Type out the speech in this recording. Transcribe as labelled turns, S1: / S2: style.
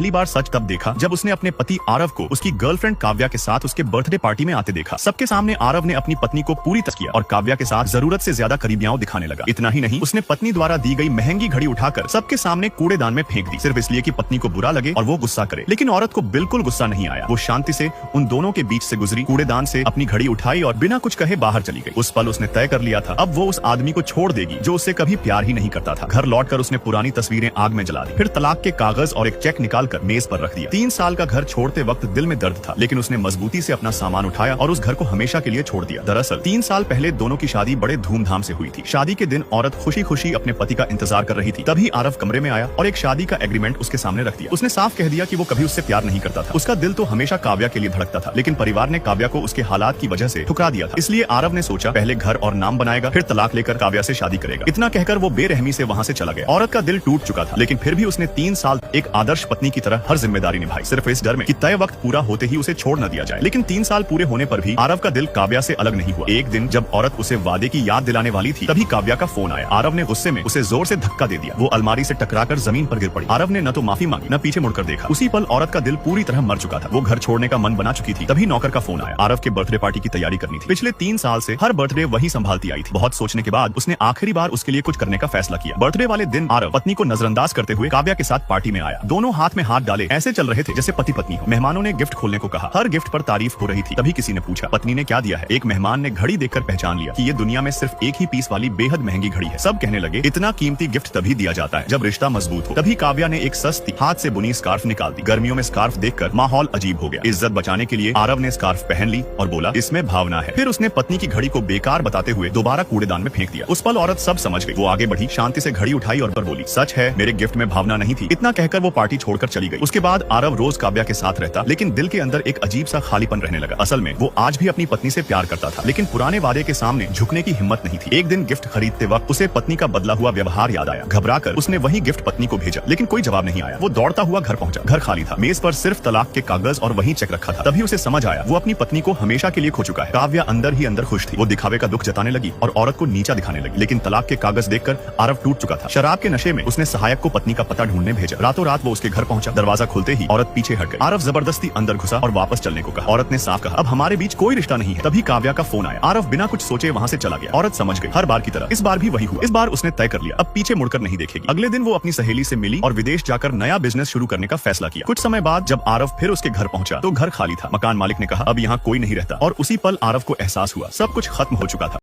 S1: पहली बार सच तब देखा जब उसने अपने पति आरव को उसकी गर्लफ्रेंड काव्या के साथ उसके बर्थडे पार्टी में आते देखा। सबके सामने आरव ने अपनी पत्नी को पूरी तरह किया और काव्या के साथ जरूरत से ज्यादा करीबियां दिखाने लगा। इतना ही नहीं, उसने पत्नी द्वारा दी गई महंगी घड़ी उठाकर सबके सामने कूड़ेदान में फेंक दी, सिर्फ इसलिए कि पत्नी को बुरा लगे और वो गुस्सा करे। लेकिन औरत को बिल्कुल गुस्सा नहीं आया। वो शांति से उन दोनों के बीच से गुजरी, कूड़ेदान से अपनी घड़ी उठाई और बिना कुछ कहे बाहर चली गई। उस पल उसने तय कर लिया था, अब वो उस आदमी को छोड़ देगी जो उससे कभी प्यार ही नहीं करता था। घर लौटकर उसने पुरानी तस्वीरें आग में जला दी, फिर तलाक के कागज और एक चेक निकालकर मेज पर रख दिया। 3 साल का घर छोड़ते वक्त दिल में दर्द था, लेकिन उसने मजबूती से अपना सामान उठाया और उस घर को हमेशा के लिए छोड़ दिया। दरअसल 3 साल पहले दोनों की शादी बड़े धूमधाम से हुई थी। शादी के दिन औरत खुशी खुशी अपने पति का इंतजार कर रही थी। तभी आरव कमरे में आया और एक शादी का एग्रीमेंट उसके सामने रख दिया। उसने साफ कह दिया कि वो कभी उससे प्यार नहीं करता था। उसका दिल तो हमेशा काव्या के लिए धड़कता था, लेकिन परिवार ने काव्या को उसके हालात की वजह से ठुकरा दिया था। इसलिए आरव ने सोचा पहले घर और नाम बनाएगा, फिर तलाक लेकर काव्या से शादी करेगा। इतना कहकर वो बेरहमी से वहाँ से चला गया। औरत का दिल टूट चुका था, लेकिन फिर भी उसने 3 साल एक आदर्श पत्नी की तरह हर जिम्मेदारी निभाई, सिर्फ इस डर में कि तय वक्त पूरा होते ही उसे छोड़ न दिया जाए। लेकिन 3 साल पूरे होने पर भी आरव का दिल काव्या से अलग नहीं हुआ। एक दिन जब औरत उसे वादे की याद दिलाने वाली थी, तभी काव्या का फोन आया। आरव ने गुस्से में उसे जोर से धक्का दे दिया। वो अलमारी से टकराकर जमीन पर गिर पड़ी। आरव ने न तो माफी मांगी न पीछे मुड़कर देखा। उसी पल औरत का दिल पूरी तरह मर चुका था। वो घर छोड़ने का मन बना चुकी थी। तभी नौकर का फोन आया। आरव के बर्थडे पार्टी की तैयारी करनी थी। पिछले 3 साल से हर बर्थडे वही संभालती आई थी। बहुत सोचने के बाद उसने आखिरी बार उसके लिए कुछ करने का फैसला किया। बर्थडे वाले दिन आरव पत्नी को नजरअंदाज करते हुए काव्या के साथ पार्टी में आया। दोनों हाथ में हाथ डाले ऐसे चल रहे थे जैसे पति पत्नी हो। मेहमानों ने गिफ्ट खोलने को कहा। हर गिफ्ट पर तारीफ हो रही थी। तभी किसी ने पूछा पत्नी ने क्या दिया है। एक मेहमान ने घड़ी देखकर पहचान लिया कि ये दुनिया में सिर्फ एक ही पीस वाली बेहद महंगी घड़ी है। सब कहने लगे इतना कीमती गिफ्ट तभी दिया जाता है जब रिश्ता मजबूत हो। तभी काव्या ने एक सस्ती हाथ से बुनी स्कार्फ निकाल दी। गर्मियों में स्कार्फ देखकर माहौल अजीब हो गया। इज्जत बचाने के लिए आरव ने स्कार्फ पहन ली और बोला इसमें भावना है। फिर उसने पत्नी की घड़ी को बेकार बताते हुए दोबारा कूड़ेदान में फेंक दिया। उस पल औरत सब समझ गई। वो आगे बढ़ी, शांति से घड़ी उठाई और बोली सच है मेरे गिफ्ट में भावना नहीं थी। इतना कहकर वो पार्टी छोड़कर चली गई। उसके बाद आरव रोज काव्या के साथ रहता, लेकिन दिल के अंदर एक अजीब सा खालीपन रहने लगा। असल में वो आज भी अपनी पत्नी से प्यार करता था, लेकिन पुराने वादे के सामने झुकने की हिम्मत नहीं थी। एक दिन गिफ्ट खरीदते वक्त उसे पत्नी का बदला हुआ व्यवहार याद आया। घबराकर उसने वही गिफ्ट पत्नी को भेजा, लेकिन कोई जवाब नहीं आया। वो दौड़ता हुआ घर पहुंचा। घर खाली था। मेज पर सिर्फ तलाक के कागज और वही चेक रखा था। तभी उसे समझ आया वो अपनी पत्नी को हमेशा के लिए खो चुका है। काव्या अंदर ही अंदर खुश थी। वो दिखावे का दुख जताने लगी और औरत को नीचा दिखाने लगी, लेकिन तलाक के कागज देखकर आरव टूट चुका था। शराब के नशे में उसने सहायक को पत्नी का पता ढूंढने भेजा। रातों रात वो उसके घर पहुंचा। दरवाजा खुलते ही औरत पीछे हट गई। आरव जबरदस्ती अंदर घुसा और वापस चलने को कहा। औरत ने साफ कहा अब हमारे बीच कोई रिश्ता नहीं है। तभी काव्या का फोन आया। आरव बिना कुछ सोचे वहाँ से चला गया। औरत समझ गई हर बार की तरह इस बार भी वही हुआ। इस बार उसने तय कर लिया अब पीछे मुड़कर नहीं देखेगी। अगले दिन वो अपनी सहेली से मिली और विदेश जाकर नया बिजनेस शुरू करने का फैसला किया। कुछ समय बाद जब आरव फिर उसके घर पहुंचा तो घर खाली था। मकान मालिक ने कहा अब यहाँ कोई नहीं रहता और उसी पल आरव को एहसास हुआ सब कुछ खत्म हो चुका था।